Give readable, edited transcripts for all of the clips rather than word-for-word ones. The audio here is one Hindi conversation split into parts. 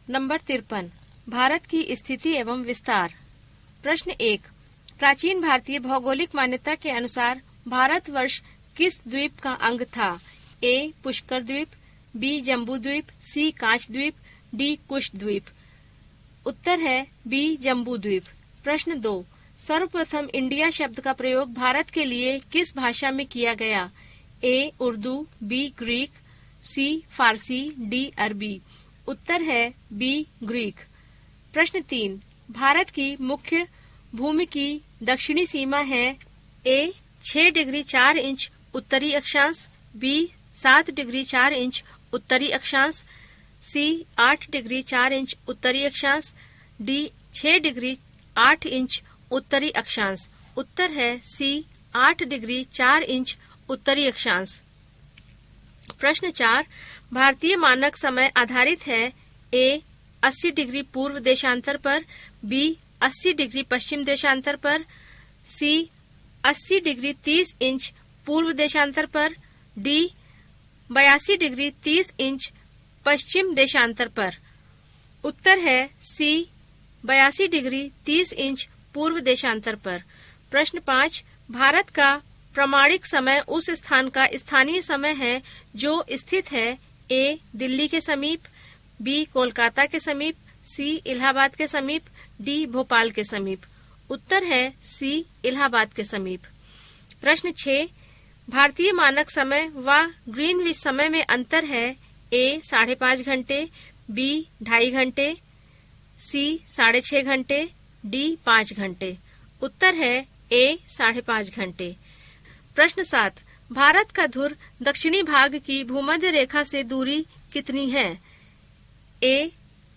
नंबर 53 भारत की स्थिति एवं विस्तार। प्रश्न 1 प्राचीन भारतीय भौगोलिक मान्यता के अनुसार भारतवर्ष किस द्वीप का अंग था? ए पुष्कर द्वीप, बी जम्बू द्वीप, सी कांच द्वीप, डी कुश द्वीप। उत्तर है बी जम्बू द्वीप। प्रश्न 2 सर्वप्रथम इंडिया शब्द का प्रयोग भारत के लिए किस भाषा में किया गया? ए उर्दू, बी ग्रीक, सी फारसी, डी अरबी। उत्तर है बी ग्रीक। प्रश्न 3 भारत की मुख्य भूमि की दक्षिणी सीमा है? ए 6 डिग्री 4 इंच उत्तरी अक्षांश, बी 7 डिग्री 4 इंच उत्तरी अक्षांश, सी 8 डिग्री 4 इंच उत्तरी अक्षांश, डी 6 डिग्री 8 इंच उत्तरी अक्षांश। उत्तर है सी 8 डिग्री 4 इंच उत्तरी अक्षांश। प्रश्न 4 भारतीय मानक समय आधारित है? ए 80 डिग्री पूर्व देशांतर पर, बी 80 डिग्री पश्चिम देशांतर पर, सी 80 डिग्री 30 इंच पूर्व देशांतर पर, डी 82 डिग्री 30 इंच पश्चिम देशांतर पर। उत्तर है सी 82 डिग्री 30 इंच पूर्व देशांतर पर। प्रश्न 5 भारत का प्रमाणिक समय उस स्थान का स्थानीय समय है जो स्थित है? ए दिल्ली के समीप, बी कोलकाता के समीप, सी इलाहाबाद के समीप, डी भोपाल के समीप। उत्तर है सी इलाहाबाद के समीप। प्रश्न 6 भारतीय मानक समय व ग्रीनविच समय में अंतर है? ए 5.5 घंटे, बी 2.5 घंटे, सी 6.5 घंटे, डी 5 घंटे। उत्तर है ए 5.5 घंटे। प्रश्न 7 भारत का धुर दक्षिणी भाग की भूमध्य रेखा से दूरी कितनी है? ए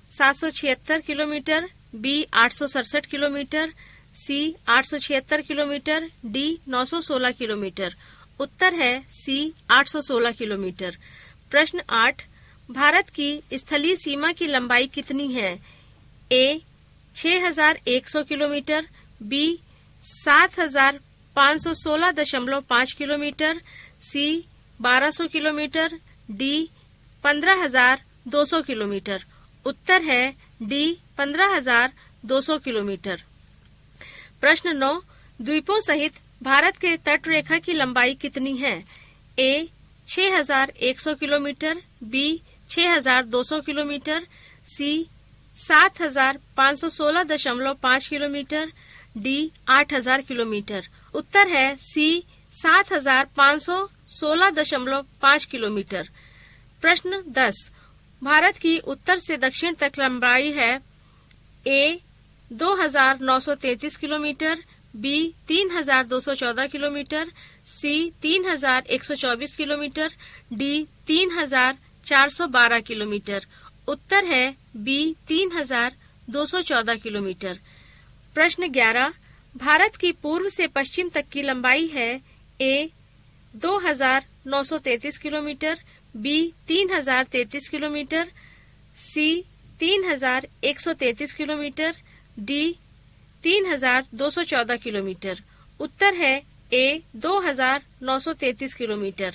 776 किलोमीटर, बी 867 किलोमीटर, सी 876 किलोमीटर, डी 916 किलोमीटर। उत्तर है सी 816 किलोमीटर। प्रश्न 8 भारत की स्थलीय सीमा की लंबाई कितनी है? ए 6100 किलोमीटर, बी 7516.5 किलोमीटर, सी 1200 किलोमीटर, डी 15200 किलोमीटर। उत्तर है डी 15200 किलोमीटर। प्रश्न 9 द्वीपों सहित भारत के तट रेखा की लंबाई कितनी है? ए 6100 किलोमीटर, बी 6200 किलोमीटर, सी 7516.5 किलोमीटर, डी 8000 किलोमीटर। उत्तर है सी 7516.5 किलोमीटर। प्रश्न 10 भारत की उत्तर से दक्षिण तक लंबाई है? ए 2933 किलोमीटर, बी 3214 किलोमीटर, सी 3124 किलोमीटर, डी 3412 किलोमीटर। उत्तर है बी 3214 किलोमीटर। प्रश्न 11 भारत की पूर्व से पश्चिम तक की लंबाई है? ए 2933 किलोमीटर, बी 3033 किलोमीटर, सी 3133 किलोमीटर, डी 3214 किलोमीटर। उत्तर है ए 2933 किलोमीटर।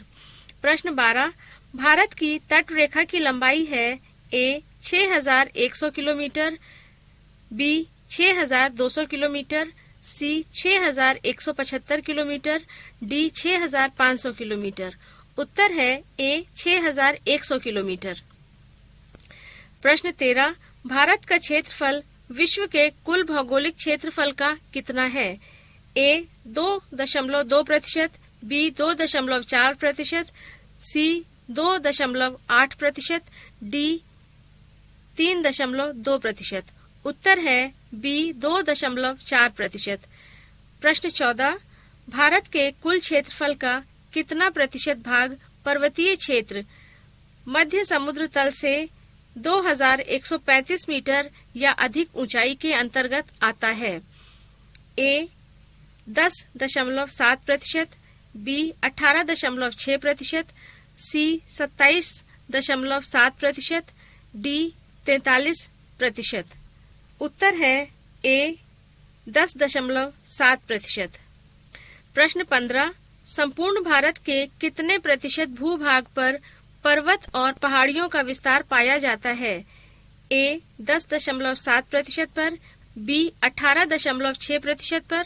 प्रश्न 12 भारत की तट रेखा की लंबाई है? ए 6100 किलोमीटर, बी 6200 किलोमीटर, सी 6175 किलोमीटर, डी 6500 किलोमीटर। उत्तर है ए 6100 किलोमीटर। प्रश्न 13 भारत का क्षेत्रफल विश्व के कुल भौगोलिक क्षेत्रफल का कितना है? ए 2.2%, बी 2.4%, सी 2.8%, डी 3.2%। उत्तर है बी 2.4%। प्रश्न 14 भारत के कुल क्षेत्रफल का कितना प्रतिशत भाग पर्वतीय क्षेत्र मध्य समुद्र तल से 2135 मीटर या अधिक ऊंचाई के अंतर्गत आता है? ए 10.7%, बी 18.6%, सी 27.7%, डी 43%। उत्तर है ए 10.7%। प्रश्न 15 संपूर्ण भारत के कितने प्रतिशत भूभाग पर पर्वत और पहाड़ियों का विस्तार पाया जाता है? ए 10.7% पर, बी 18.6% पर,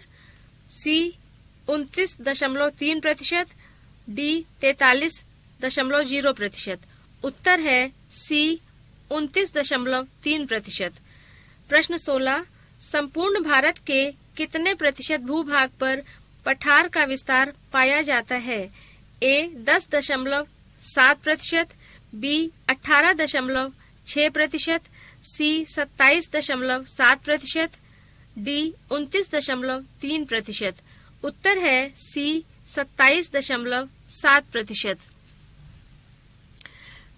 सी 29.3%, डी 43.0%। उत्तर है सी 29.3%। प्रश्न 16, संपूर्ण भारत के कितने प्रतिशत भूभाग पर पठार का विस्तार पाया जाता है? ए 10.7%, बी 18.6%, सी 27.7%, डी 29.3%। उत्तर है सी 27.7%।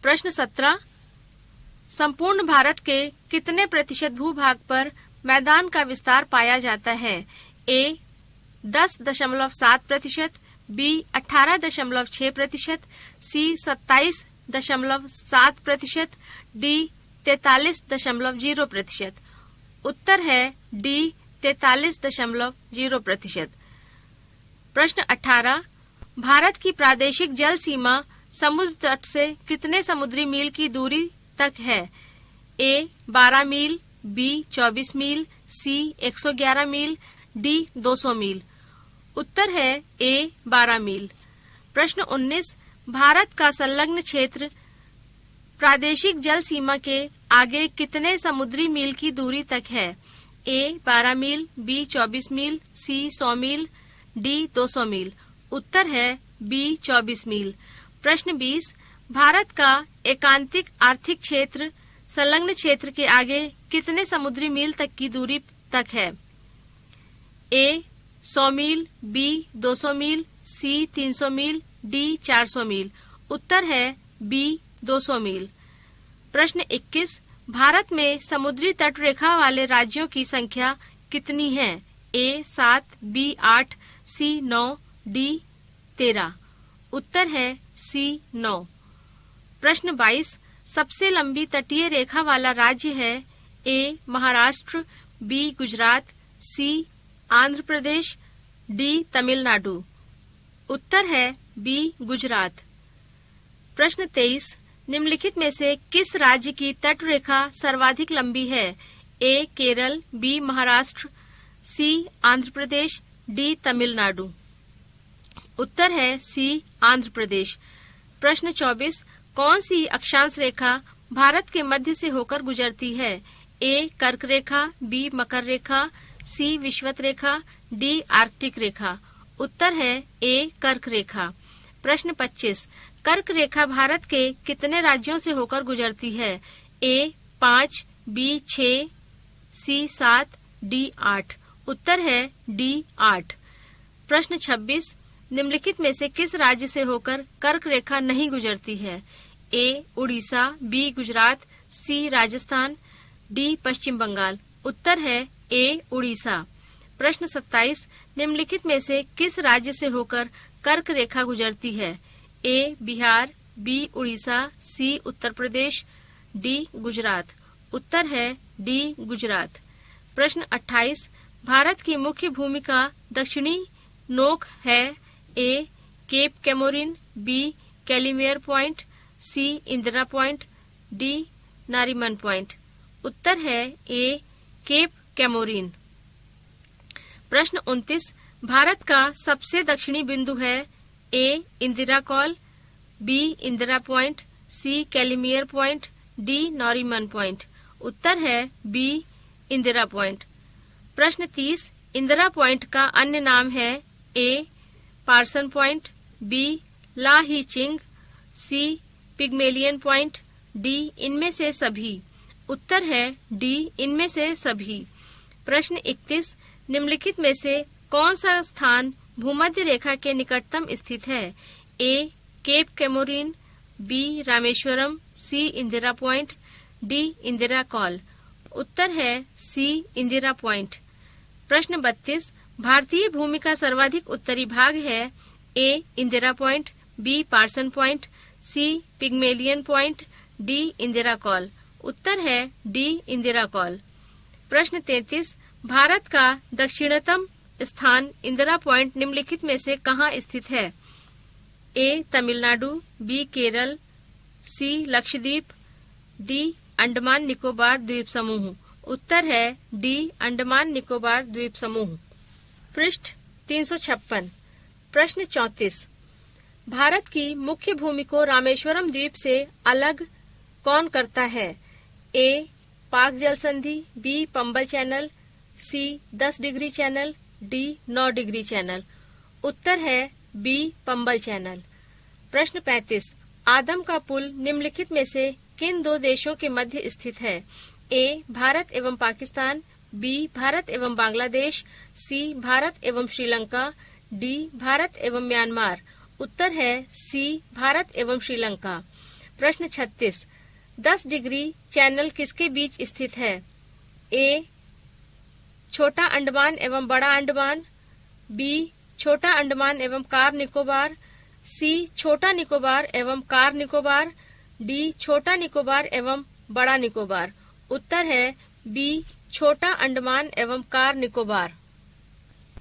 प्रश्न 17, संपूर्ण भारत के कितने प्रतिशत भूभाग पर मैदान का विस्तार पाया जाता है? ए 10.7%, बी 18.6%, सी 27.7%, डी 43.0%। उत्तर है डी 43.0%। प्रश्न 18, भारत की प्रादेशिक जल सीमा समुद्र तट से कितने समुद्री मील की दूरी तक है? ए 12 मील, बी 24 मील, सी 111 मील, डी 200 मील। उत्तर है ए 12 मील। प्रश्न 19, भारत का संलग्न क्षेत्र प्रादेशिक जल सीमा के आगे कितने समुद्री मील की दूरी तक है? ए 12 मील, बी 24 मील, सी 100 मील, डी 200 मील। उत्तर है बी 24 मील। प्रश्न 20, भारत का एकांतिक आर्थिक क्षेत्र संलग्न क्षेत्र के आगे कितने समुद्री मील तक की दूरी तक है? ए 100 मील, बी 200 मील, सी 300 मील, डी 400 मील। उत्तर है बी 200 मील। प्रश्न 21, भारत में समुद्री तट रेखा वाले राज्यों की संख्या कितनी है? ए 7, बी 8, सी 9, डी 13। उत्तर है सी 9। प्रश्न 22, सबसे लंबी तटीय रेखा वाला राज्य है? ए महाराष्ट्र, बी गुजरात, सी आंध्र प्रदेश, डी तमिलनाडु। उत्तर है बी गुजरात। प्रश्न 23, निम्नलिखित में से किस राज्य की तट रेखा सर्वाधिक लंबी है? ए केरल, बी महाराष्ट्र, सी आंध्र प्रदेश, डी तमिलनाडु। उत्तर है सी आंध्र प्रदेश। प्रश्न 24, कौन सी अक्षांश रेखा भारत के मध्य से होकर गुजरती है? ए कर्क रेखा, बी मकर रेखा, सी विषुवत रेखा, डी आर्कटिक रेखा। उत्तर है ए कर्क रेखा। प्रश्न 25, कर्क रेखा भारत के कितने राज्यों से होकर गुजरती है? ए 5, बी 6, सी 7, डी 8। उत्तर है डी 8। प्रश्न 26, निम्नलिखित में से किस राज्य से होकर कर्क रेखा नहीं गुजरती है? ए उड़ीसा, बी गुजरात, सी राजस्थान, डी पश्चिम बंगाल। उत्तर है ए उड़ीसा। प्रश्न 27, निम्नलिखित में से किस राज्य से होकर कर्क रेखा गुजरती है? ए बिहार, बी उड़ीसा, सी उत्तर प्रदेश, डी गुजरात। उत्तर है डी गुजरात। प्रश्न 28, भारत की मुख्य भूमिका दक्षिणी नोक है? A cape Comorin, B Calimere point, C Indira point, D Nariman point. उत्तर है ए केप कैमोरिन। प्रश्न 29, भारत का सबसे दक्षिणी बिंदु है? A Indira col, B Indira point, C Calimere point, D Nariman point. उत्तर है बी इंदिरा पॉइंट। प्रश्न 30, इंदिरा पॉइंट का अन्य नाम है? ए पार्सन पॉइंट, बी ला ही चिंग, सी पिग्मेलियन पॉइंट, डी इनमें से सभी। उत्तर है डी इनमें से सभी। प्रश्न 31, निम्नलिखित में से कौन सा स्थान भूमध्य रेखा के निकटतम स्थित है? A cape Comorin, B Rameswaram, C Indira point, D Indira col. उत्तर है सी इंदिरा पॉइंट। प्रश्न 32, भारतीय भूमि का सर्वाधिक उत्तरी भाग है? A Indira point, B Parson point, C Pygmalion point, D Indira col. उत्तर है डी इंदिरा कॉल। प्रश्न 33, भारत का दक्षिणतम स्थान इंदिरा पॉइंट निम्नलिखित में से कहाँ स्थित है? ए तमिलनाडु, बी केरल, सी लक्षद्वीप, डी अंडमान निकोबार द्वीप समूह। उत्तर है डी अंडमान निकोबार द्वीप समूह। पृष्ठ 356। प्रश्न 34। भारत की मुख्य भूमि को रामेश्वरम द्वीप से अलग कौन करता है? ए पाक जल संधि, B Pamban channel, C 10 degree channel, D 9 degree channel. उत्तर है बी पंबल चैनल। प्रश्न 35। आदम का पुल निम्नलिखित में से किन दो देशों के मध्य स्थित है? ए भारत एवं पाकिस्तान, बी भारत एवं बांग्लादेश, सी भारत एवं श्रीलंका, डी भारत एवं म्यांमार। उत्तर है सी भारत एवं श्रीलंका। प्रश्न 36। 10 डिग्री चैनल किसके बीच स्थित है? ए छोटा अंडमान एवं बड़ा अंडमान, बी छोटा अंडमान एवं कार निकोबार, सी छोटा निकोबार एवं कार निकोबार, डी छोटा निकोबार एवं बड़ा निकोबार। उत्तर है बी छोटा अंडमान एवं कार निकोबार।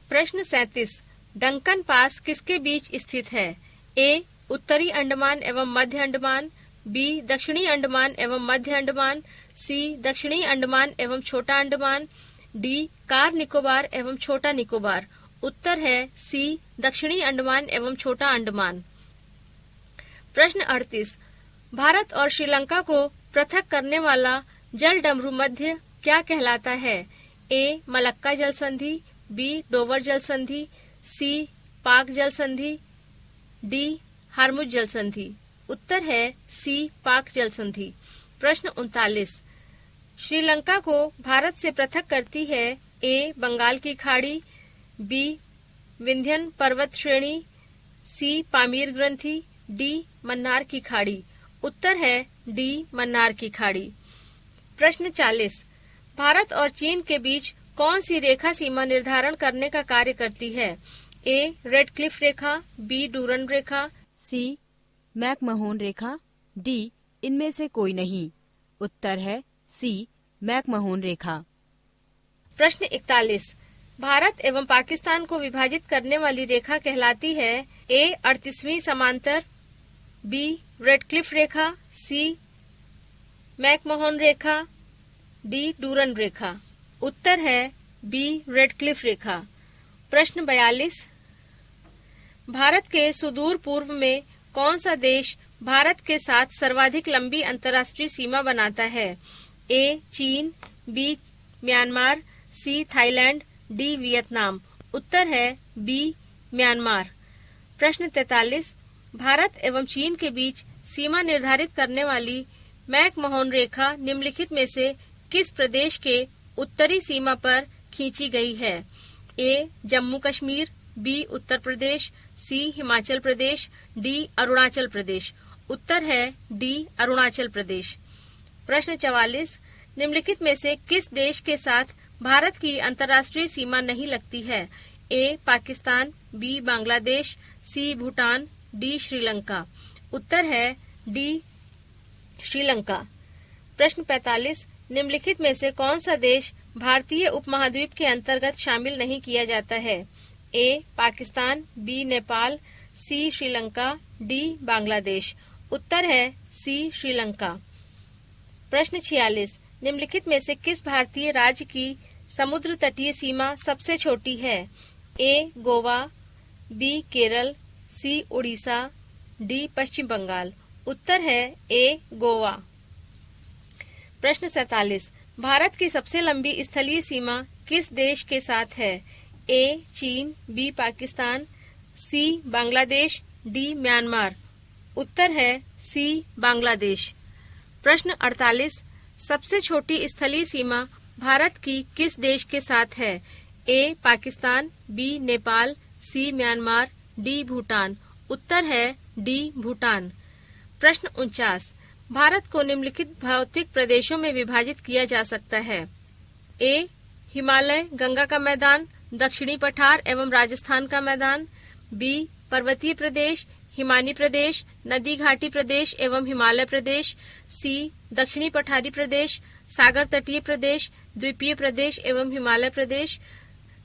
प्रश्न 37। डंकन पास किसके बीच स्थित है? ए उत्तरी अंडमान एवं मध्य अंडमान, बी दक्षिणी अंडमान एवं मध्य अंडमान, सी दक्षिणी अंडमान एवं छोटा अंडमान, डी कार निकोबार एवं छोटा निकोबार। उत्तर है सी दक्षिणी अंडमान एवं छोटा अंडमान। प्रश्न 38। भारत और श्रीलंका को पृथक करने वाला जल डमरू मध्य क्या कहलाता है? ए मलक्का जल संधि, बी डोवर जल संधि, सी पाक जल संधि, डी हार्मुज जल संधि। उत्तर है सी पाक जल संधि। प्रश्न 39। श्रीलंका को भारत से पृथक करती है ए बंगाल की खाड़ी, बी विंध्यन पर्वत श्रेणी, सी पामीर ग्रंथि, डी मन्नार की खाड़ी। उत्तर है डी मन्नार की खाड़ी। प्रश्न 40। भारत और चीन के बीच कौन सी रेखा सीमा निर्धारण करने का कार्य करती है? ए रेड क्लिफ रेखा, बी डूरन रेखा, सी मैकमहोन रेखा, डी इनमें से कोई नहीं। उत्तर है सी मैकमहोन रेखा। प्रश्न 41। भारत एवं पाकिस्तान को विभाजित करने वाली रेखा कहलाती है ए 38वीं समांतर, बी रेड क्लिफ रेखा, सी मैकमहोन रेखा, डी डूरन रेखा। उत्तर है बी रेड क्लिफ रेखा। प्रश्न 42। भारत के सुदूर पूर्व में कौन सा देश भारत के साथ सर्वाधिक लंबी अंतर्राष्ट्रीय सीमा बनाता है? ए चीन, B Myanmar, C Thailand, D Vietnam. उत्तर है बी म्यांमार। प्रश्न 43। भारत एवं चीन के बीच सीमा निर्धारित करने वाली मैकमहोन रेखा निम्नलिखित में से किस प्रदेश के उत्तरी सीमा पर खींची गई है? ए जम्मू कश्मीर, बी उत्तर प्रदेश, सी हिमाचल प्रदेश, डी अरुणाचल प्रदेश। उत्तर है डी अरुणाचल प्रदेश। प्रश्न 44। निम्नलिखित में से किस देश के साथ भारत की अंतर्राष्ट्रीय सीमा नहीं लगती है? ए पाकिस्तान, बी बांग्लादेश, सी भूटान, डी श्रीलंका। उत्तर है डी श्रीलंका। प्रश्न 45। निम्नलिखित में से कौन सा देश भारतीय उपमहाद्वीप के अंतर्गत शामिल नहीं किया जाता है? ए पाकिस्तान, बी नेपाल, सी श्रीलंका, डी बांग्लादेश। उत्तर है सी श्रीलंका। प्रश्न 46। निम्नलिखित में से किस भारतीय राज्य की समुद्र तटीय सीमा सबसे छोटी है? ए गोवा, बी केरल, सी उड़ीसा, डी पश्चिम बंगाल। उत्तर है ए गोवा। प्रश्न 47। भारत की सबसे लंबी स्थलीय सीमा किस देश के साथ है? ए चीन, बी पाकिस्तान, सी बांग्लादेश, डी म्यांमार। उत्तर है सी बांग्लादेश। प्रश्न 48। सबसे छोटी स्थलीय सीमा भारत की किस देश के साथ है? ए पाकिस्तान, बी नेपाल, सी म्यांमार, डी भूटान। उत्तर है डी भूटान। प्रश्न 49। भारत को निम्नलिखित भौतिक प्रदेशों में विभाजित किया जा सकता है? ए हिमालय, गंगा का मैदान, दक्षिणी पठार एवं राजस्थान का मैदान, बी पर्वतीय प्रदेश, हिमानी प्रदेश, नदी घाटी प्रदेश एवं हिमालय प्रदेश, सी दक्षिणी पठारी प्रदेश, सागर तटीय प्रदेश, द्वीपीय प्रदेश एवं हिमालय प्रदेश,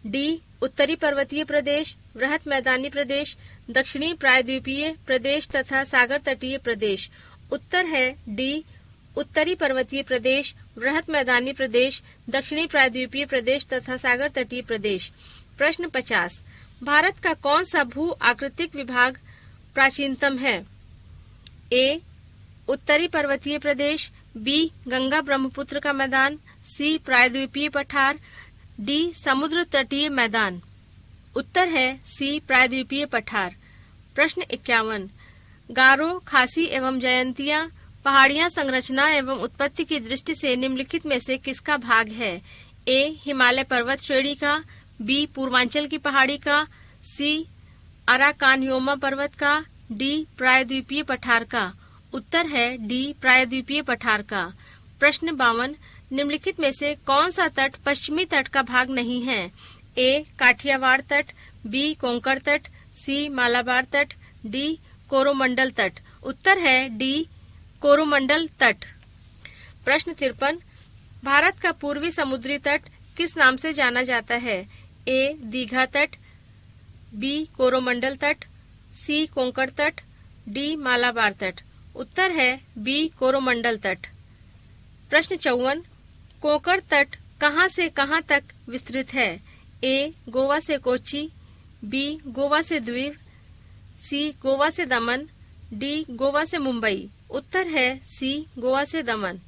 डी उत्तरी पर्वतीय प्रदेश, वृहत मैदानी प्रदेश, दक्षिणी प्रायद्वीपीय प्रदेश तथा सागर तटीय प्रदेश। उत्तर है डी उत्तरी पर्वतीय प्रदेश, वृहत मैदानी प्रदेश, दक्षिणी प्रायद्वीपीय प्रदेश तथा सागर तटीय प्रदेश। प्रश्न 50। भारत का कौन सा भू आकृतिक विभाग प्राचीनतम है? ए उत्तरी पर्वतीय प्रदेश, बी गंगा ब्रह्मपुत्र का मैदान, सी प्रायद्वीपीय पठार, डी समुद्र तटीय मैदान। उत्तर है सी प्रायद्वीपीय पठार। प्रश्न 51। गारो, खासी एवं जयंतिया पहाड़ियां संरचना एवं उत्पत्ति की दृष्टि से निम्नलिखित में से किसका भाग है? ए हिमालय पर्वत श्रेणी का, बी पूर्वांचल की पहाड़ी का, सी अराकानयोमा पर्वत का, डी प्रायद्वीपीय पठार का। उत्तर है डी प्रायद्वीपीय पठार का। प्रश्न 52। निम्नलिखित में से कौन सा तट पश्चिमी तट का भाग नहीं है? ए काठियावाड़ तट, बी कोंकण तट, सी मालाबार तट, डी कोरोमंडल तट। उत्तर है डी कोरोमंडल तट। प्रश्न 53। भारत का पूर्वी समुद्री तट किस नाम से जाना जाता है? ए दीघा तट, बी कोरोमंडल तट, सी कोंकण तट, डी मालाबार तट। उत्तर है बी कोरोमंडल तट। प्रश्न 54। कोंकण तट कहां से कहां तक विस्तृत है? ए गोवा से कोच्चि, बी गोवा से द्वीप, सी गोवा से दमन, डी गोवा से मुंबई। उत्तर है सी गोवा से दमन।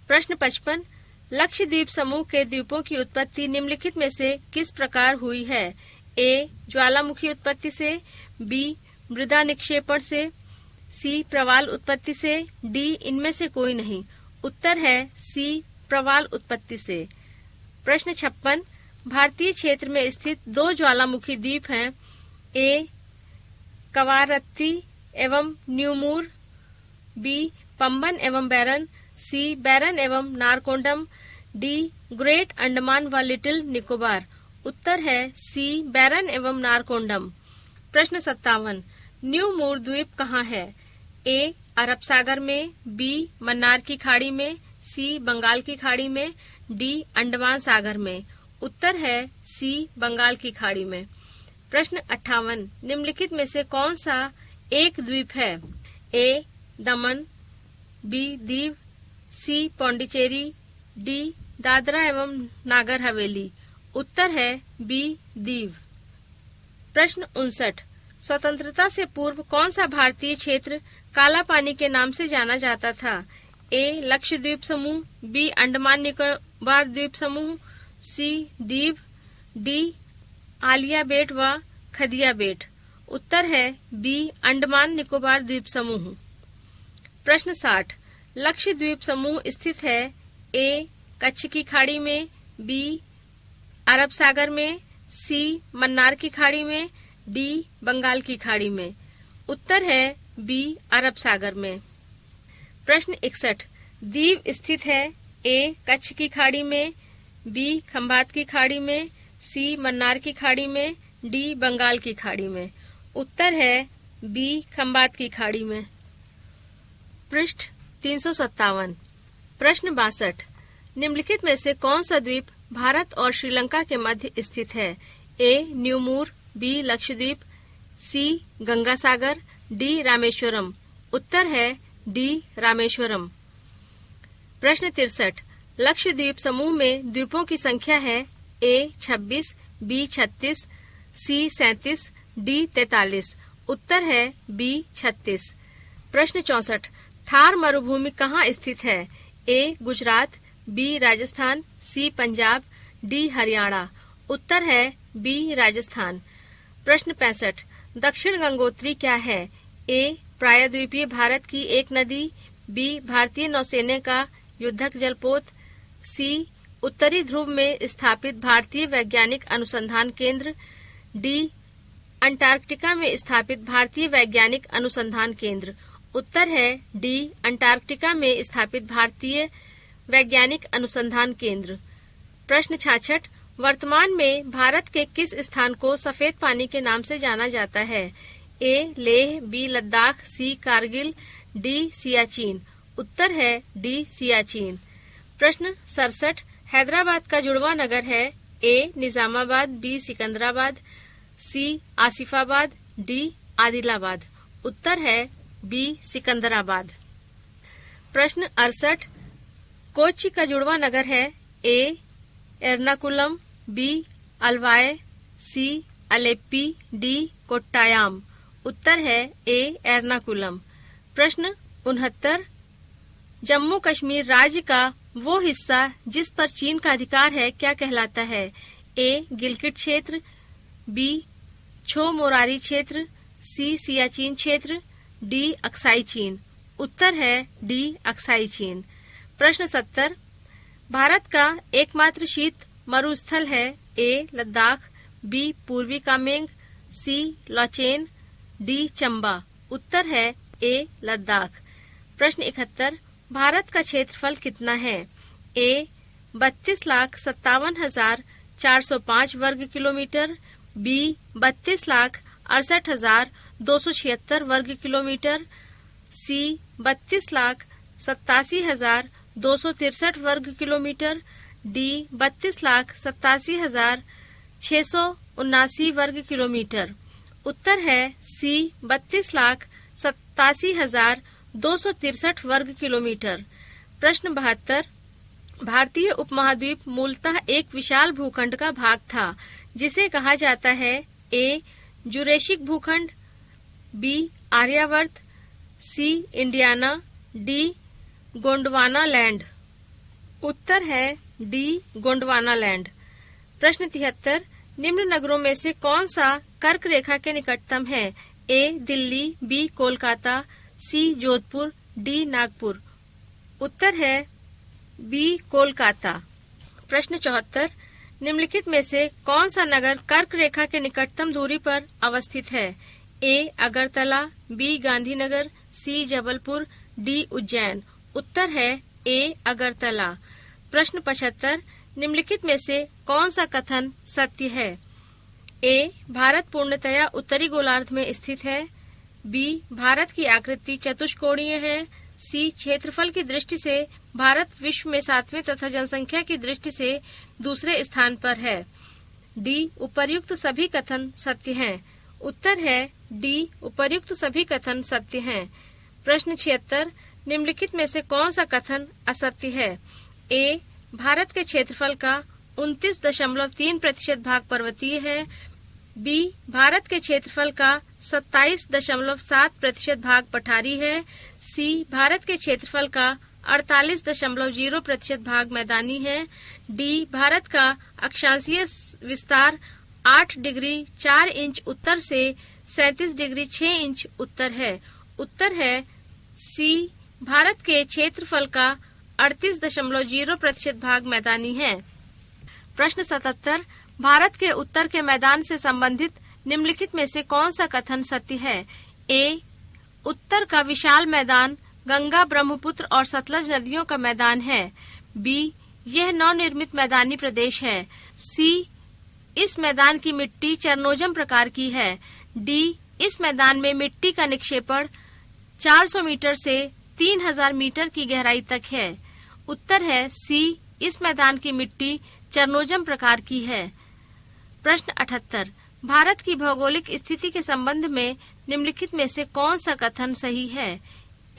प्रश्न 55। लक्षद्वीप समूह के द्वीपों की उत्पत्ति निम्नलिखित में से किस प्रकार हुई है? ए ज्वालामुखी उत्पत्ति से, बी मृदा निक्षेपण से, सी प्रवाल उत्पत्ति से, डी इनमें से कोई नहीं। उत्तर है सी प्रवाल उत्पत्ति से। प्रश्न 56। भारतीय क्षेत्र में स्थित दो ज्वालामुखी द्वीप हैं। ए कवारत्ती एवं न्यूमूर, बी पंबन एवं बैरन, सी बैरन एवं नारकोंडम, डी ग्रेट अंडमान व लिटिल निकोबार। उत्तर है सी बैरन एवं नारकोंडम। प्रश्न 57। न्यूमूर द्वीप कहाँ है? ए अरब सागर में, बी मन्नार की खाड़ी में, सी बंगाल की खाड़ी में, डी अंडमान सागर में। उत्तर है सी बंगाल की खाड़ी में। प्रश्न 58। निम्नलिखित में से कौन सा एक द्वीप है? ए दमन, बी दीव, सी पौंडीचेरी, डी दादरा एवं नागर हवेली। उत्तर है बी दीव। प्रश्न 59। स्वतंत्रता से पूर्व कौन सा भारतीय क्षेत्र काला पानी के नाम से जाना जाता था? ए लक्षद्वीप समूह, बी अंडमान निकोबार द्वीप समूह, सी दीव, डी आलिया बेट व खदिया बेट। उत्तर है बी अंडमान निकोबार द्वीप समूह। प्रश्न 60। लक्षद्वीप समूह स्थित है ए कच्छ की खाड़ी में, बी अरब सागर में, सी मन्नार की खाड़ी में, डी बंगाल की खाड़ी में। उत्तर है बी अरब सागर में। प्रश्न 61। दीव स्थित है ए कच्छ की खाड़ी में, बी खंभात की खाड़ी में, सी मन्नार की खाड़ी में, डी बंगाल की खाड़ी में। उत्तर है बी खंभात की खाड़ी में। पृष्ठ 357। प्रश्न 62। निम्नलिखित में से कौन सा द्वीप भारत और श्रीलंका के मध्य स्थित है? ए न्यूमूर, बी लक्षद्वीप, सी गंगा सागर, डी रामेश्वरम। उत्तर है डी रामेश्वरम। प्रश्न 63। लक्षद्वीप समूह में द्वीपों की संख्या है ए 26, बी 36, सी 37, डी 43। उत्तर है बी 36। प्रश्न 64। थार मरुभूमि कहाँ स्थित है? ए गुजरात, बी राजस्थान, सी पंजाब, डी हरियाणा। उत्तर है बी राजस्थान। प्रश्न 65। दक्षिण गंगोत्री क्या है? ए प्रायद्वीपीय भारत की एक नदी, बी भारतीय नौसेना का युद्धक जलपोत, सी उत्तरी ध्रुव में स्थापित भारतीय वैज्ञानिक अनुसंधान केंद्र, डी अंटार्कटिका में स्थापित भारतीय वैज्ञानिक अनुसंधान केंद्र। उत्तर है डी अंटार्कटिका में स्थापित भारतीय वैज्ञानिक अनुसंधान केंद्र। प्रश्न 66। वर्तमान में भारत के किस स्थान को सफेद पानी के नाम से जाना जाता है? ए लेह, बी लद्दाख, सी कारगिल, डी सियाचिन। उत्तर है डी सियाचिन। प्रश्न 67। हैदराबाद का जुड़वा नगर है ए निजामाबाद, बी सिकंदराबाद, सी आसिफाबाद, डी आदिलाबाद। उत्तर है बी सिकंदराबाद। प्रश्न 68 कोच्चि का जुड़वा नगर है ए एर्नाकुलम, बी अल्वाय, सी अलेप्पी, डी कोट्टायाम। उत्तर है ए एर्नाकुलम। प्रश्न 69 जम्मू कश्मीर राज्य का वो हिस्सा जिस पर चीन का अधिकार है क्या कहलाता है? ए गिलगिट क्षेत्र, बी छो मोरारी क्षेत्र, सी सियाचिन क्षेत्र, डी अक्साई चीन। उत्तर है डी अक्साई चीन। प्रश्न 70 भारत का एकमात्र शीत मरुस्थल है ए लद्दाख, बी पूर्वी कामेंग, सी लॉचेन, डी चंबा। उत्तर है ए लद्दाख। प्रश्न 71 भारत का क्षेत्रफल कितना है? ए 32,57,405 वर्ग किलोमीटर, बी 32,68,276 वर्ग किलोमीटर, सी 32,87,263 वर्ग किलोमीटर, डी 32,87,679 वर्ग किलोमीटर। उत्तर है सी 32,87,263 वर्ग किलोमीटर। प्रश्न 72 भारतीय उपमहाद्वीप मूलतः एक विशाल भूखंड का भाग था जिसे कहा जाता है ए जुरेशिक भूखंड, बी आर्यावर्त, सी इंडियाना, डी गोंडवाना लैंड। उत्तर है डी गोंडवाना लैंड। प्रश्न 73 निम्न नगरों में से कौन सा कर्क रेखा के निकटतम है? ए दिल्ली, बी कोलकाता, सी जोधपुर, डी नागपुर। उत्तर है बी कोलकाता। प्रश्न 74 निम्नलिखित में से कौन सा नगर कर्क रेखा के निकटतम दूरी पर अवस्थित है? ए अगरतला, बी गांधीनगर, सी जबलपुर, डी उज्जैन। उत्तर है ए अगरतला। प्रश्न 75 निम्नलिखित में से कौन सा कथन सत्य है? ए भारत पूर्णतया उत्तरी गोलार्ध में स्थित है, बी भारत की आकृति चतुष्कोणीय है, सी क्षेत्रफल की दृष्टि से भारत विश्व में 7वें तथा जनसंख्या की दृष्टि से दूसरे स्थान पर है, डी उपर्युक्त सभी कथन सत्य हैं। उत्तर है डी उपर्युक्त सभी कथन सत्य हैं। प्रश्न 76 निम्नलिखित में से कौन सा कथन असत्य है? ए भारत के क्षेत्रफल का 29.3% भाग पर्वतीय है, बी भारत के क्षेत्रफल का 27.7% भाग पठारी है, सी भारत के क्षेत्रफल का 48.0% भाग मैदानी है, डी भारत का अक्षांशीय विस्तार 8 डिग्री 4 इंच उत्तर से 37 डिग्री 6 इंच उत्तर है। उत्तर है सी भारत के क्षेत्रफल का 38.0% भाग मैदानी है। प्रश्न 77 भारत के उत्तर के मैदान से संबंधित निम्नलिखित में से कौन सा कथन सत्य है? ए उत्तर का विशाल मैदान गंगा, ब्रह्मपुत्र और सतलज नदियों का मैदान है, बी यह नवनिर्मित मैदानी प्रदेश है, सी इस मैदान की मिट्टी चरनोजम प्रकार की है, डी इस मैदान में मिट्टी का निक्षेपण 400 मीटर से 3000 मीटर की गहराई तक है। उत्तर है सी इस मैदान की मिट्टी चरनोजम प्रकार की है। प्रश्न 78 भारत की भौगोलिक स्थिति के संबंध में निम्नलिखित में से कौन सा कथन सही है?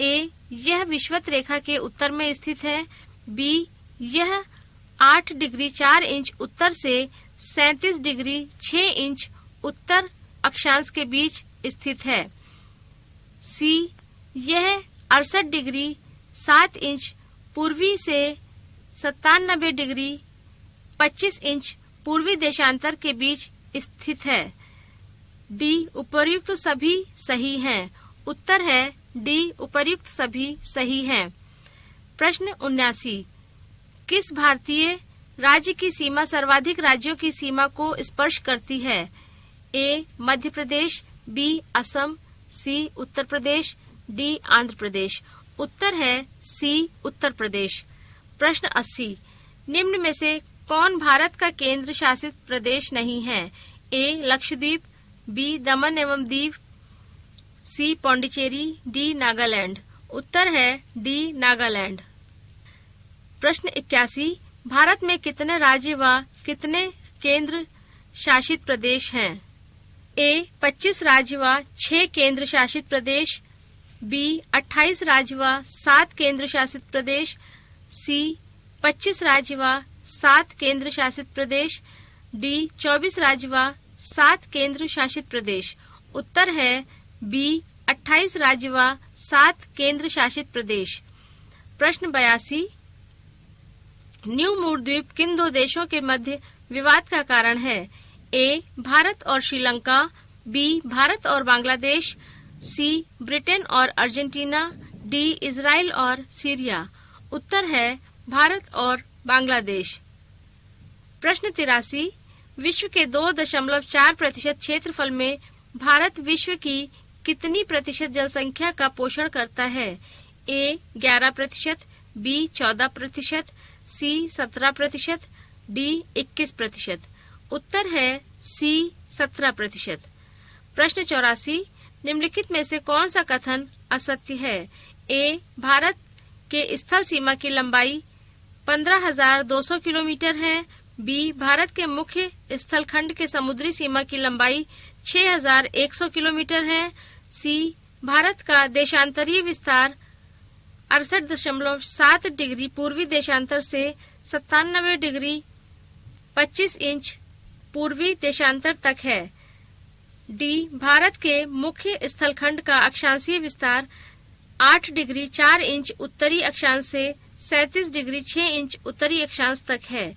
ए यह विषुवत रेखा के उत्तर में स्थित है, बी यह 8 डिग्री 4 इंच उत्तर से 37 डिग्री 6 इंच उत्तर अक्षांश के बीच स्थित है, सी यह 68 डिग्री 7 इंच पूर्वी से 97 डिग्री 25 इंच पूर्वी देशांतर के बीच स्थित है, डी उपर्युक्त सभी सही हैं। उत्तर है डी उपर्युक्त सभी सही हैं। प्रश्न 79 किस भारतीय राज्य की सीमा सर्वाधिक राज्यों की सीमा को स्पर्श करती है? ए मध्य प्रदेश, बी असम, सी उत्तर प्रदेश, डी आंध्र प्रदेश। उत्तर है सी उत्तर प्रदेश। प्रश्न 80 निम्न में से कौन भारत का केंद्र शासित प्रदेश नहीं है? ए लक्षद्वीप, बी दमन एवं दीव, सी पौंडीचेरी, डी नागालैंड। उत्तर है डी नागालैंड। प्रश्न 81 भारत में कितने राज्य व कितने केंद्र शासित प्रदेश हैं? ए 25 राज्य व 6 केंद्र शासित प्रदेश, बी 28 राज्य व 7 केंद्र शासित प्रदेश, सी 25 राज्य व 7 केंद्र शासित प्रदेश, डी 24 राज्य व 7 केंद्र शासित प्रदेश। उत्तर है बी 28 राज्य व 7 केंद्र शासित प्रदेश। प्रश्न 82, न्यू मूर द्वीप किन दो देशों के मध्य विवाद का कारण है? ए भारत और श्रीलंका, बी भारत और बांग्लादेश, सी ब्रिटेन और अर्जेंटीना, डी इजराइल और सीरिया। उत्तर है भारत और बांग्लादेश। प्रश्न 83, विश्व के 2.4% क्षेत्रफल में भारत विश्व की कितनी प्रतिशत जनसंख्या का पोषण करता है? ए 11%, बी 14%, सी 17%, डी 21%। उत्तर है सी 17%। प्रश्न 84, निम्नलिखित में से कौन सा कथन असत्य है? ए भारत के स्थल सीमा की लंबाई 15,200 किलोमीटर है, बी भारत के मुख्य स्थल खंड के समुद्री सीमा की लंबाई 6,100 किलोमीटर है, सी भारत का देशांतरीय विस्तार 68.7 डिग्री पूर्वी देशांतर से 97 डिग्री 25 इंच पूर्वी देशांतर तक है, डी भारत के मुख्य स्थल खंड का अक्षांशीय विस्तार 8 डिग्री 4 इंच उत्तरी अक्षांश से 37 डिग्री 6 इंच उत्तरी अक्षांश तक है।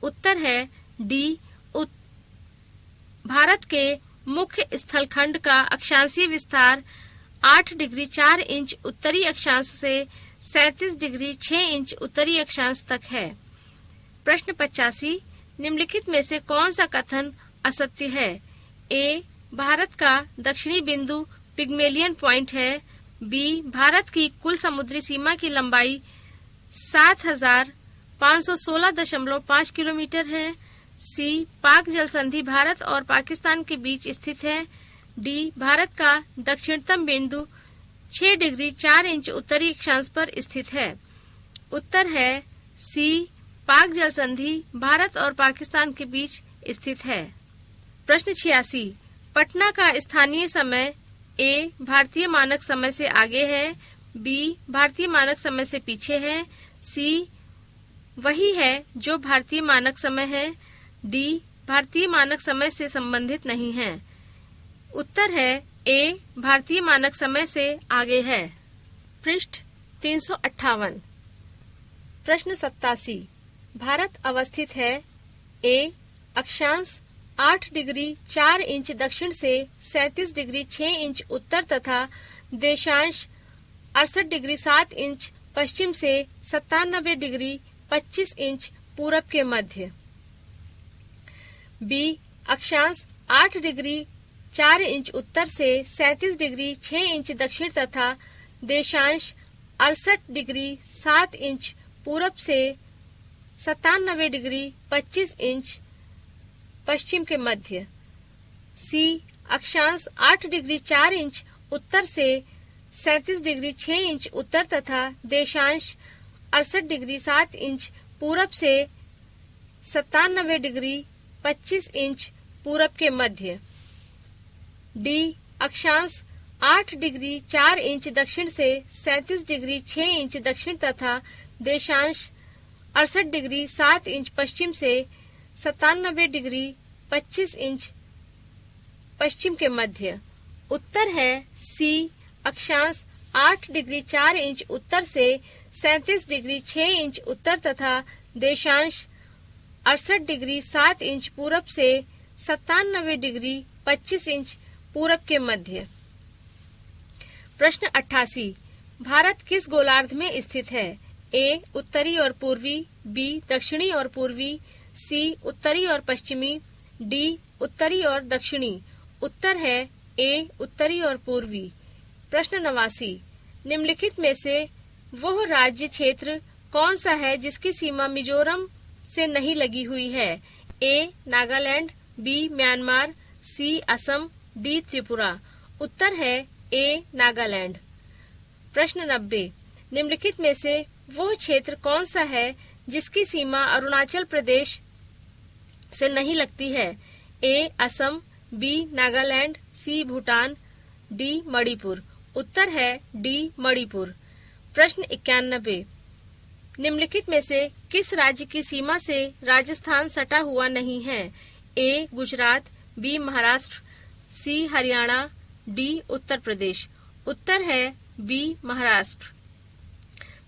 उत्तर है डी भारत के मुख्य स्थल खंड का अक्षांशीय विस्तार 8 डिग्री 4 इंच उत्तरी अक्षांश से 37 डिग्री 6 इंच उत्तरी अक्षांश तक है। प्रश्न 85, निम्नलिखित में से कौन सा कथन असत्य है? ए भारत का दक्षिणी बिंदु पिग्मेलियन पॉइंट है, बी भारत की कुल समुद्री सीमा की लंबाई 7,516.5 किलोमीटर है, सी पाक जल संधि भारत और पाकिस्तान के बीच स्थित है, डी भारत का दक्षिणतम बिंदु 6 डिग्री 4 इंच उत्तरी अक्षांश पर स्थित है। उत्तर है सी पाक जल संधि भारत और पाकिस्तान के बीच स्थित है। प्रश्न 86, पटना का स्थानीय समय ए भारतीय मानक समय से आगे है, बी भारतीय मानक समय से पीछे है, सी वही है जो भारतीय मानक समय है, डी भारतीय मानक समय से संबंधित नहीं है। उत्तर है ए भारतीय मानक समय से आगे है। पृष्ठ 358। प्रश्न 87, भारत अवस्थित है ए अक्षांश 8 डिग्री 4 इंच दक्षिण से 37 डिग्री 6 इंच उत्तर तथा देशांश 68 डिग्री 7 इंच पश्चिम से 97 डिग्री 25 इंच पूरब के मध्य, बी अक्षांश 8 डिग्री 4 इंच उत्तर से 37 डिग्री 6 इंच दक्षिण तथा देशांश 68 डिग्री 7 इंच पूरब से 97 डिग्री 25 इंच पश्चिम के मध्य, सी अक्षांश 8 डिग्री 4 इंच उत्तर से 37 डिग्री 6 इंच उत्तर तथा देशांश 68 डिग्री 7 इंच पूरब से 97 डिग्री 25 इंच पूरब के मध्य, डी अक्षांश 8 डिग्री 4 इंच दक्षिण से 37 डिग्री 6 इंच दक्षिण तथा देशांश 68 डिग्री 7 इंच पश्चिम से 97 डिग्री 25 इंच पश्चिम के मध्य। उत्तर है सी अक्षांश 8 डिग्री 4 इंच उत्तर से 37 डिग्री 6 इंच उत्तर तथा देशांश 68 डिग्री 7 इंच पूरब से 97 डिग्री 25 इंच पूरब के मध्य। प्रश्न 88, भारत किस गोलार्ध में स्थित है? ए उत्तरी और पूर्वी, बी दक्षिणी और पूर्वी, सी उत्तरी और पश्चिमी, डी उत्तरी और दक्षिणी। उत्तर है ए उत्तरी और पूर्वी। प्रश्न 89, निम्नलिखित में से वह राज्य क्षेत्र कौन सा है जिसकी सीमा मिजोरम से नहीं लगी हुई है? ए नागालैंड, बी म्यांमार, सी असम, डी त्रिपुरा। उत्तर है ए नागालैंड। प्रश्न 90, निम्नलिखित में से वह क्षेत्र कौन सा है जिसकी सीमा अरुणाचल प्रदेश से नहीं लगती है? ए असम, बी नागालैंड, सी भूटान, डी मणिपुर। उत्तर है डी मणिपुर। प्रश्न 91, निम्नलिखित में से किस राज्य की सीमा से राजस्थान सटा हुआ नहीं है? ए गुजरात, बी महाराष्ट्र, सी हरियाणा, डी उत्तर प्रदेश। उत्तर है बी महाराष्ट्र।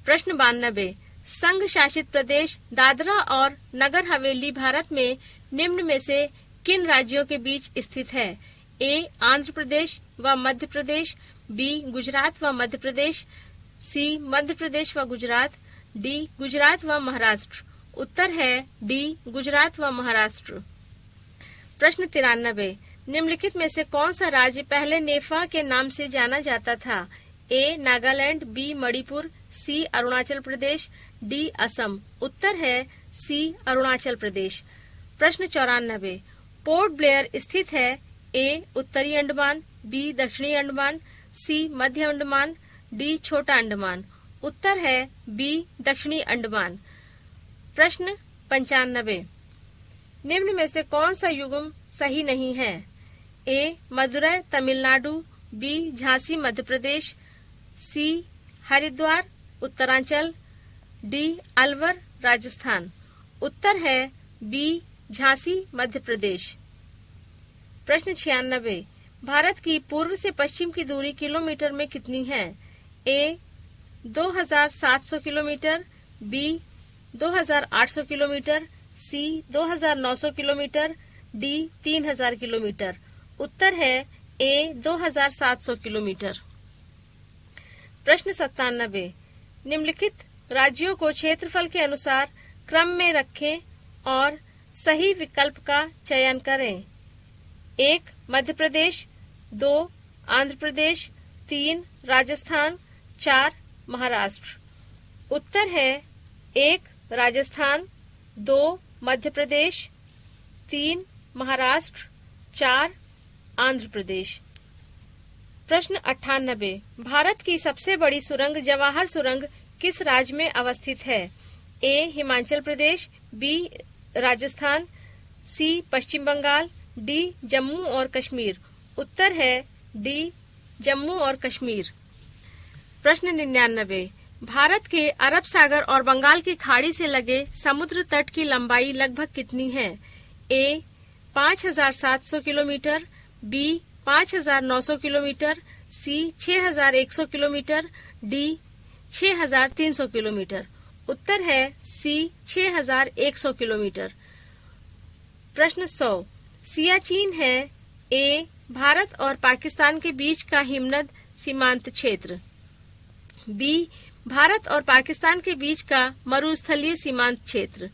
प्रश्न 92, संघ शासित प्रदेश दादरा और नगर हवेली भारत में निम्न में से किन राज्यों के बीच स्थित है? ए आंध्र प्रदेश व मध्य प्रदेश, बी गुजरात व मध्य प्रदेश, सी मध्य प्रदेश व गुजरात, डी गुजरात व महाराष्ट्र। उत्तर है डी गुजरात व महाराष्ट्र। प्रश्न 93, निम्नलिखित में से कौन सा राज्य पहले नेफा के नाम से जाना जाता था? ए नागालैंड, बी मणिपुर, सी अरुणाचल प्रदेश, डी असम। उत्तर है सी अरुणाचल प्रदेश। प्रश्न 94, पोर्ट ब्लेयर स्थित है? ए उत्तरी अंडमान, बी दक्षिणी अंडमान, सी मध्य अंडमान, डी छोटा अंडमान। उत्तर है बी दक्षिणी अंडमान। प्रश्न 95, निम्न में से कौन सा युग्म सही नहीं है? ए मदुरै तमिलनाडु, बी झांसी मध्य प्रदेश, सी हरिद्वार उत्तरांचल, डी अलवर राजस्थान। उत्तर है बी झांसी मध्य प्रदेश। प्रश्न 96, भारत की पूर्व से पश्चिम की दूरी किलोमीटर में कितनी है? ए 2700 किलोमीटर, बी 2800 किलोमीटर, सी 2900 किलोमीटर, डी 3000 किलोमीटर। उत्तर है ए 2700 किलोमीटर। प्रश्न 97, निम्नलिखित राज्यों को क्षेत्रफल के अनुसार क्रम में रखें और सही विकल्प का चयन करें। 1 मध्य प्रदेश, 2 आंध्र प्रदेश, 3 राजस्थान, 4 महाराष्ट्र। उत्तर है 1 राजस्थान, 2 मध्य प्रदेश, 3 महाराष्ट्र, 4 आंध्र प्रदेश। प्रश्न 98, भारत की सबसे बड़ी सुरंग जवाहर सुरंग किस राज्य में अवस्थित है? ए हिमाचल प्रदेश, बी राजस्थान, सी पश्चिम बंगाल, डी जम्मू और कश्मीर। उत्तर है डी जम्मू और कश्मीर। प्रश्न 99, भारत के अरब सागर और बंगाल की खाड़ी से लगे समुद्र तट की लंबाई लगभग कितनी है? ए 5700 किलोमीटर, बी 5900 किलोमीटर, सी 6100 किलोमीटर, डी 6300 किलोमीटर। उत्तर है सी 6100 किलोमीटर। प्रश्न 100, सियाचिन है? ए भारत और पाकिस्तान के बीच का हिमनद सीमांत क्षेत्र, बी भारत और पाकिस्तान के बीच का मरुस्थलीय सीमांत क्षेत्र,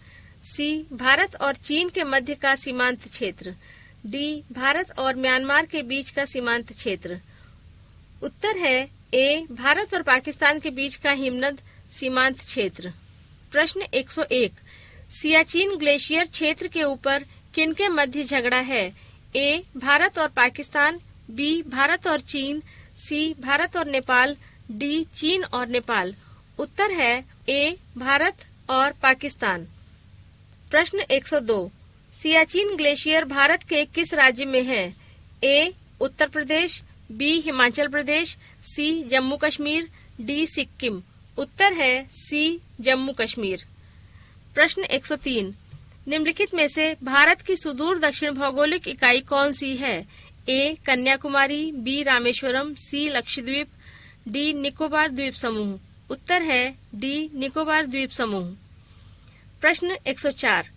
सी भारत और चीन के मध्य का सीमांत क्षेत्र, डी भारत और म्यांमार के बीच का सीमांत क्षेत्र। उत्तर है ए भारत और पाकिस्तान के बीच का हिमनद सीमांत क्षेत्र। प्रश्न 101, सियाचिन ग्लेशियर क्षेत्र के ऊपर किनके मध्य झगड़ा है? ए भारत और पाकिस्तान, बी भारत और चीन, सी भारत और नेपाल, डी चीन और नेपाल। उत्तर है ए भारत और पाकिस्तान। प्रश्न 102, सियाचिन ग्लेशियर भारत के किस राज्य में है? ए उत्तर प्रदेश, बी हिमाचल प्रदेश, सी जम्मू कश्मीर, डी सिक्किम। उत्तर है सी जम्मू कश्मीर। प्रश्न 103, निम्नलिखित में से भारत की सुदूर दक्षिण भौगोलिक इकाई कौन सी है? ए कन्याकुमारी, बी रामेश्वरम, सी लक्षद्वीप, डी निकोबार द्वीप समूह। उत्तर है डी निकोबार द्वीप समूह। प्रश्न 104,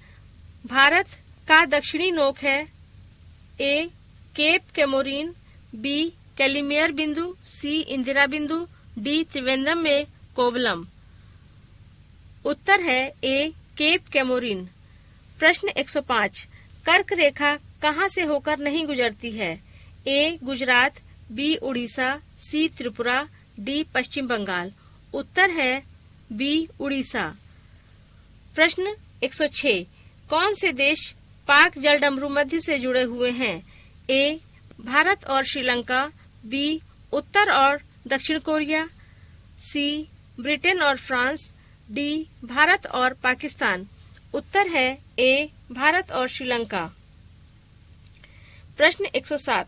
भारत का दक्षिणी नोक है? ए केप कैमोरीन, बी कैलिमियर बिंदु, सी इंदिरा बिंदु, डी त्रिवेंद्रम में कोवलम। उत्तर है ए केप कैमोरीन। प्रश्न 105, कर्क रेखा कहाँ से होकर नहीं गुजरती है? ए गुजरात, बी उड़ीसा, सी त्रिपुरा, डी पश्चिम बंगाल। उत्तर है बी उड़ीसा। प्रश्न 106, कौन से देश पाक जलडमरू मध्य से जुड़े हुए हैं? ए भारत और श्रीलंका, बी उत्तर और दक्षिण कोरिया, सी ब्रिटेन और फ्रांस, डी भारत और पाकिस्तान। उत्तर है ए भारत और श्रीलंका। प्रश्न 107,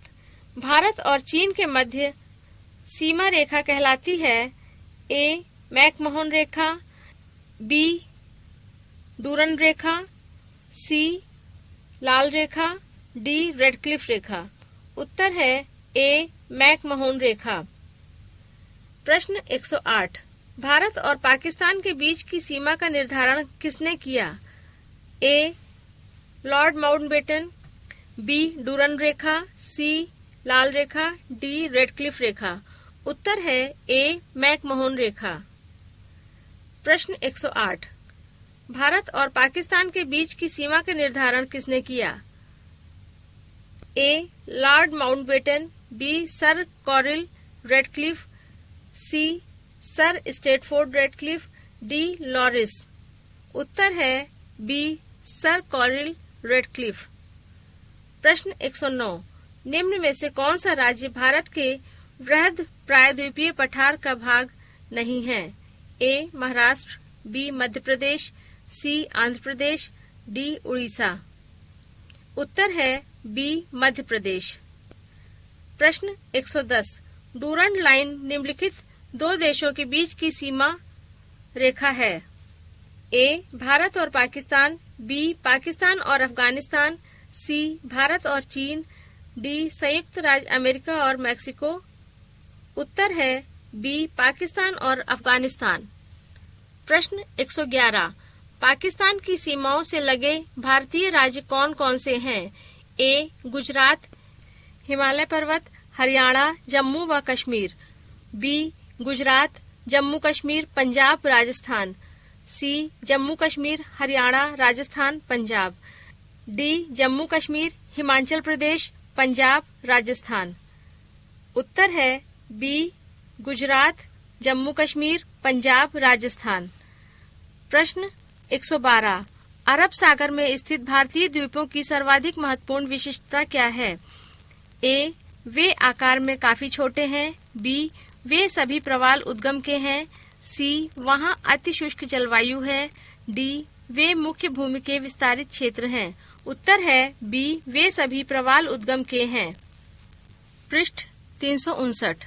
भारत और चीन के मध्य सीमा रेखा कहलाती है? A. McMahon Rekha, B. Durand रेखा, सी. लाल रेखा, डी. रेडक्लिफ रेखा। उत्तर है ए. मैकमोहन रेखा। प्रश्न 108। भारत और पाकिस्तान के बीच की सीमा का निर्धारण किसने किया? A. Lord Mountbatten, B. Durand रेखा, सी. लाल रेखा, डी. रेडक्लिफ रेखा। उत्तर है ए. मैकमोहन रेखा। प्रश्न 108। भारत और पाकिस्तान के बीच की सीमा का निर्धारण किसने किया? A. Lord Mountbatten, B. Sir Cyril Radcliffe, C. Sir Stafford Radcliffe, D. लॉरिस। उत्तर है बी. Sir Cyril Radcliffe. प्रश्न 109। निम्न में से कौन सा राज्य भारत के वृहद प्रायद्वीपीय पठार का भाग नहीं है? ए. महाराष्ट्र, बी. मध्य प्रदेश, सी. आंध्र प्रदेश, डी. उड़ीसा। उत्तर है बी. मध्य प्रदेश। प्रश्न 110। डूरन लाइन निम्नलिखित दो देशों के बीच की सीमा रेखा है? ए. भारत और पाकिस्तान, बी. पाकिस्तान और अफगानिस्तान, सी. भारत और चीन, डी. संयुक्त राज्य अमेरिका और मैक्सिको। उत्तर है बी. पाकिस्तान और अफगानिस्तान। प्रश्न 111। पाकिस्तान की सीमाओं से लगे भारतीय राज्य कौन कौन से हैं? ए. गुजरात, हिमालय पर्वत, हरियाणा, जम्मू व कश्मीर, बी. गुजरात, जम्मू कश्मीर, पंजाब, राजस्थान, सी. जम्मू कश्मीर, हरियाणा, राजस्थान, पंजाब, डी. जम्मू कश्मीर, हिमाचल प्रदेश, पंजाब, राजस्थान। उत्तर है बी. गुजरात, जम्मू कश्मीर, पंजाब, राजस्थान। प्रश्न 112। अरब सागर में स्थित भारतीय द्वीपों की सर्वाधिक महत्वपूर्ण विशेषता क्या है? ए. वे आकार में काफी छोटे हैं, बी. वे सभी प्रवाल उद्गम के हैं, सी. वहां अति शुष्क जलवायु है, डी. वे मुख्य भूमि के विस्तारित क्षेत्र हैं। उत्तर है बी. वे सभी प्रवाल उद्गम के हैं। पृष्ठ 359।